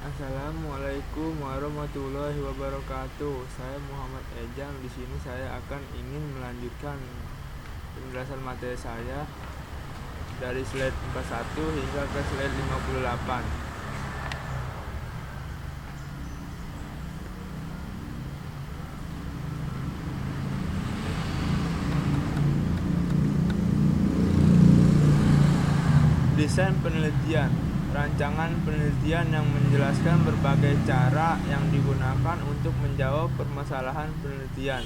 Assalamualaikum warahmatullahi wabarakatuh. Saya Muhammad Ejam. Di sini saya akan ingin melanjutkan penjelasan materi saya dari slide 41 hingga ke slide 58. Desain penelitian. Rancangan penelitian yang menjelaskan berbagai cara yang digunakan untuk menjawab permasalahan penelitian.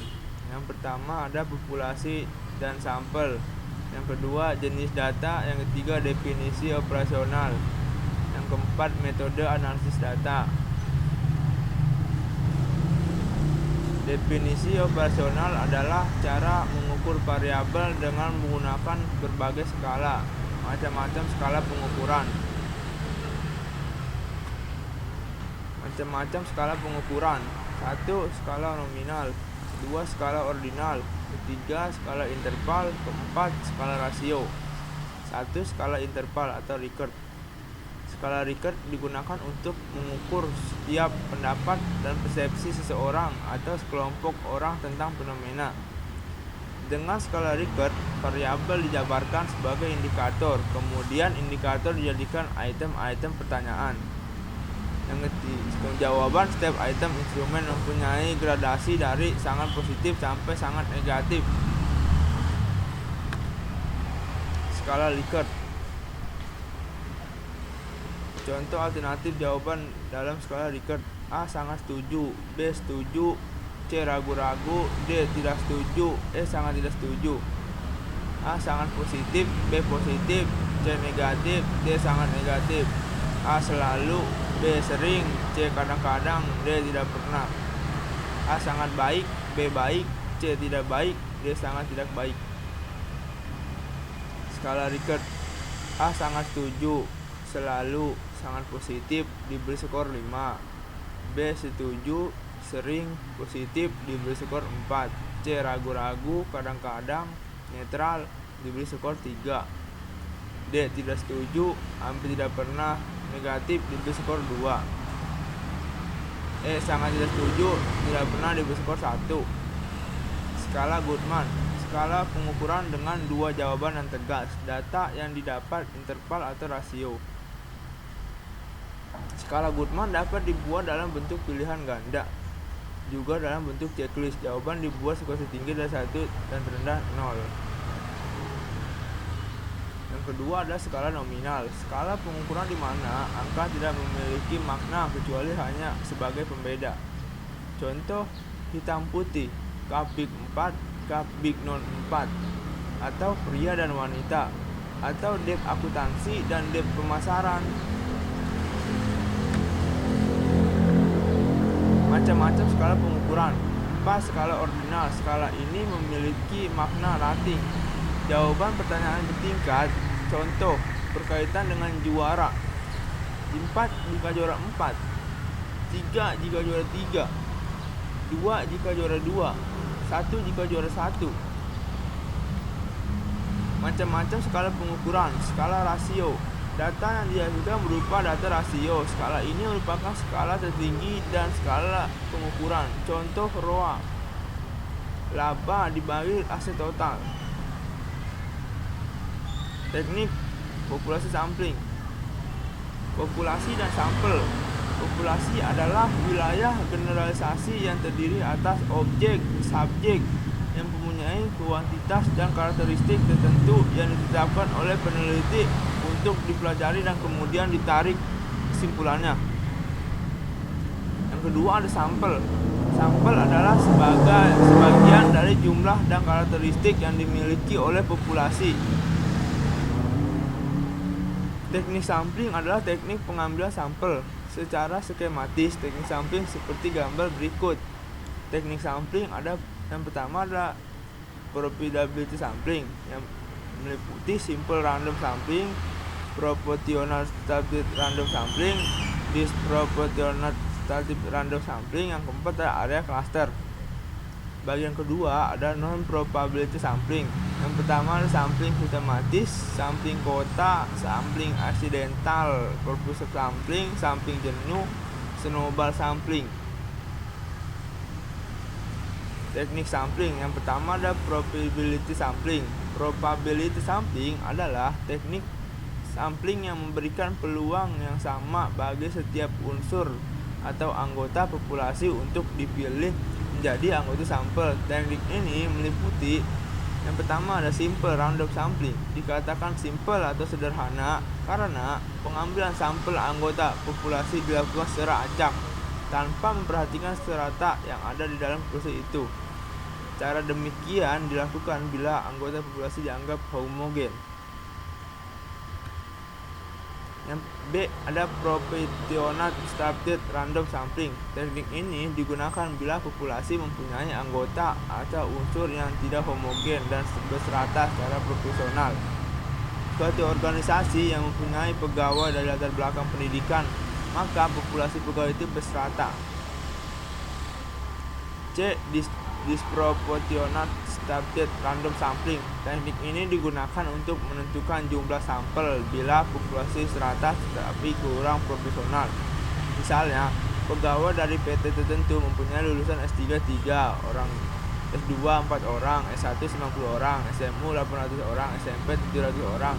Yang pertama ada populasi dan sampel. Yang kedua jenis data. Yang ketiga definisi operasional. Yang keempat metode analisis data. Definisi operasional adalah cara mengukur variabel dengan menggunakan berbagai skala, macam-macam skala pengukuran. Macam-macam skala pengukuran. 1. Skala nominal. 2. Skala ordinal. 3. Skala interval. 4. Skala rasio. 1. Skala interval atau Likert. Skala Likert digunakan untuk mengukur setiap pendapat dan persepsi seseorang atau sekelompok orang tentang fenomena. Dengan skala Likert, variabel dijabarkan sebagai indikator, kemudian indikator dijadikan item-item pertanyaan. Yang ketiga, jawaban setiap item instrumen mempunyai gradasi dari sangat positif sampai sangat negatif. Skala Likert. Contoh alternatif jawaban dalam skala Likert: A sangat setuju, B setuju, C ragu-ragu, D tidak setuju, E sangat tidak setuju. A sangat positif, B positif, C negatif, D sangat negatif. A selalu, B sering, C kadang-kadang, D tidak pernah. A sangat baik, B baik, C tidak baik, D sangat tidak baik. Skala Likert. A sangat setuju, selalu, sangat positif, diberi skor 5. B setuju, sering, positif, diberi skor 4. C ragu-ragu, kadang-kadang, netral, diberi skor 3. D tidak setuju, hampir tidak pernah, negatif, diberi skor 2. E sangat tidak setuju, tidak pernah, diberi skor 1. Skala Goodman. Skala pengukuran dengan dua jawaban yang tegas, data yang didapat, interval atau rasio. Skala Goodman dapat dibuat dalam bentuk pilihan ganda, juga dalam bentuk checklist. Jawaban dibuat skor tertinggi dari 1 dan terendah 0. Yang kedua adalah skala nominal. Skala pengukuran di mana angka tidak memiliki makna kecuali hanya sebagai pembeda. Contoh hitam putih, cup big 4, cup big non 4, atau pria dan wanita, atau dep akuntansi dan dep pemasaran. Macam-macam skala pengukuran. 4. Skala ordinal. Skala ini memiliki makna rating. Jawaban pertanyaan bertingkat. Contoh berkaitan dengan juara. 4 jika juara 4, 3 jika juara 3, 2 jika juara 2, 1 jika juara 1. Macam-macam skala pengukuran. Skala rasio. Data yang dihasilkan berupa data rasio. Skala ini merupakan skala tertinggi dan skala pengukuran. Contoh ROA, laba dibagi aset total. Teknik populasi sampling. Populasi dan sampel. Populasi adalah wilayah generalisasi yang terdiri atas objek, subjek yang mempunyai kuantitas dan karakteristik tertentu yang ditetapkan oleh peneliti untuk dipelajari dan kemudian ditarik kesimpulannya. Yang kedua ada sampel. Sampel adalah sebagian dari jumlah dan karakteristik yang dimiliki oleh populasi. Teknik sampling adalah teknik pengambilan sampel secara skematis. Teknik sampling seperti gambar berikut. Teknik sampling ada yang pertama adalah probability sampling yang meliputi simple random sampling, proportional static random sampling, disproportional static random sampling. Yang keempat adalah area cluster. Bagian kedua ada non-probability sampling. Yang pertama ada sampling sistematis, sampling kota, sampling aksidental, purposive sampling, sampling jenuh, snowball sampling. Teknik sampling yang pertama ada probability sampling. Probability sampling adalah teknik sampling yang memberikan peluang yang sama bagi setiap unsur atau anggota populasi untuk dipilih menjadi anggota sampel. Teknik ini meliputi yang pertama ada simple random sampling. Dikatakan simple atau sederhana karena pengambilan sampel anggota populasi dilakukan secara acak tanpa memperhatikan strata yang ada di dalam populasi itu. Cara demikian dilakukan bila anggota populasi dianggap homogen. Yang B ada proportional distributed random sampling. Teknik ini digunakan bila populasi mempunyai anggota atau unsur yang tidak homogen dan berserata secara proporsional. Suatu organisasi yang mempunyai pegawai dari latar belakang pendidikan, maka populasi pegawai itu berserata. C. Disproportional distributed random sampling. Teknik ini digunakan untuk menentukan jumlah sampel bila populasi serata tetapi kurang proporsional. Misalnya, pegawai dari PT tertentu mempunyai lulusan S3 3 orang, S2 4 orang, S1 90 orang, SMU 800 orang, SMP 700 orang.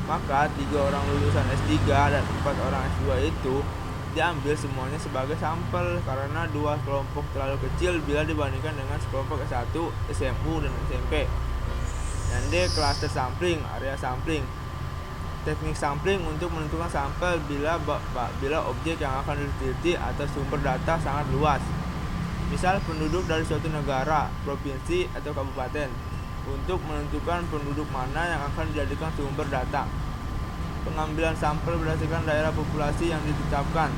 Maka 3 orang lulusan S3 dan 4 orang S2 itu diambil semuanya sebagai sampel karena dua kelompok terlalu kecil bila dibandingkan dengan sekelompok S1, SMU, dan SMP. Dan D. Cluster sampling, area sampling. Teknik sampling untuk menentukan sampel bila objek yang akan diteliti atau sumber data sangat luas. Misal penduduk dari suatu negara, provinsi, atau kabupaten, untuk menentukan penduduk mana yang akan dijadikan sumber data. Pengambilan sampel berdasarkan daerah populasi yang ditetapkan.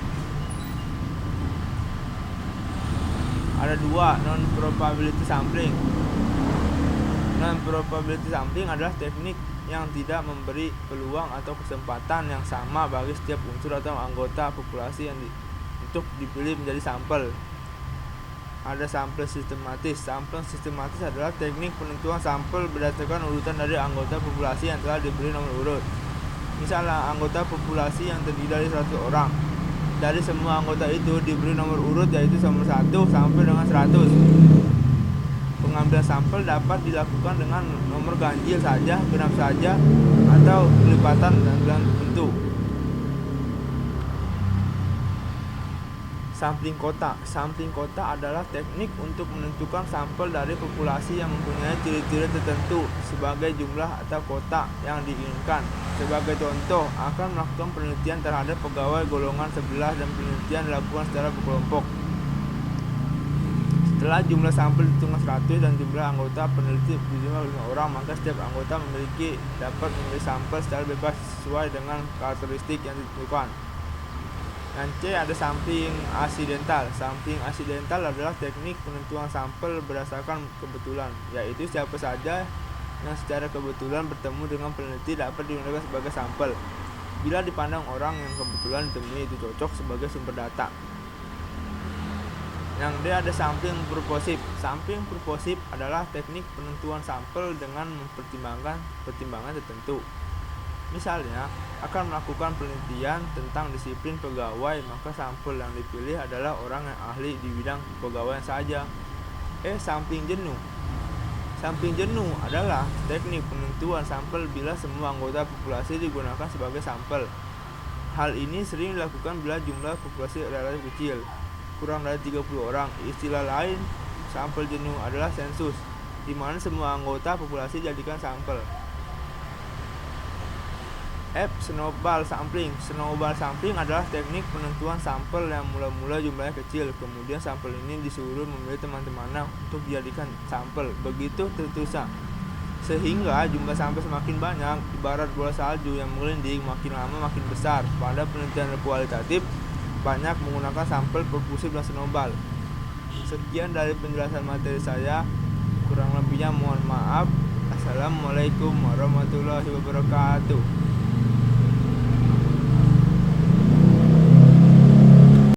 Ada 2, non-probability sampling. Non-probability sampling adalah teknik yang tidak memberi peluang atau kesempatan yang sama bagi setiap unsur atau anggota populasi yang untuk dipilih menjadi sampel. Ada sampel sistematis. Sampel sistematis adalah teknik penentuan sampel berdasarkan urutan dari anggota populasi yang telah diberi nomor urut. Misalnya, anggota populasi yang terdiri dari 100 orang. Dari semua anggota itu diberi nomor urut yaitu nomor 1 sampai dengan 100. Pengambilan sampel dapat dilakukan dengan nomor ganjil saja, genap saja, atau kelipatan dan tertentu. Sampling kota. Sampling kota adalah teknik untuk menentukan sampel dari populasi yang mempunyai ciri-ciri tertentu sebagai jumlah atau kota yang diinginkan. Sebagai contoh, akan melakukan penelitian terhadap pegawai golongan 11 dan penelitian dilakukan secara berkelompok. Setelah jumlah sampel ditentukan 100 dan jumlah anggota peneliti berjumlah 5 orang, maka setiap anggota dapat memilih sampel secara bebas sesuai dengan karakteristik yang ditentukan. Dan C ada sampling aksidental. Sampling aksidental adalah teknik penentuan sampel berdasarkan kebetulan, yaitu siapa saja yang secara kebetulan bertemu dengan peneliti dapat digunakan sebagai sampel bila dipandang orang yang kebetulan ditemui itu cocok sebagai sumber data. Yang D ada sampling purposive. Sampling purposive adalah teknik penentuan sampel dengan mempertimbangkan pertimbangan tertentu. Misalnya, akan melakukan penelitian tentang disiplin pegawai, maka sampel yang dipilih adalah orang yang ahli di bidang kepegawaian saja. Sampling jenuh. Sampling jenuh adalah teknik penentuan sampel bila semua anggota populasi digunakan sebagai sampel. Hal ini sering dilakukan bila jumlah populasi relatif kecil, kurang dari 30 orang. Istilah lain sampel jenuh adalah sensus, di mana semua anggota populasi dijadikan sampel. F. Snowball sampling. Snowball sampling adalah teknik penentuan sampel yang mula-mula jumlahnya kecil, kemudian sampel ini disuruh memilih teman-temannya untuk dijadikan sampel, begitu terus-terusan, sehingga jumlah sampel semakin banyak. Ibarat bola salju yang menggelinding, makin lama makin besar. Pada penelitian kualitatif, banyak menggunakan sampel perkusif dan snowball. Sekian dari penjelasan materi saya, kurang lebihnya mohon maaf. Assalamualaikum warahmatullahi wabarakatuh.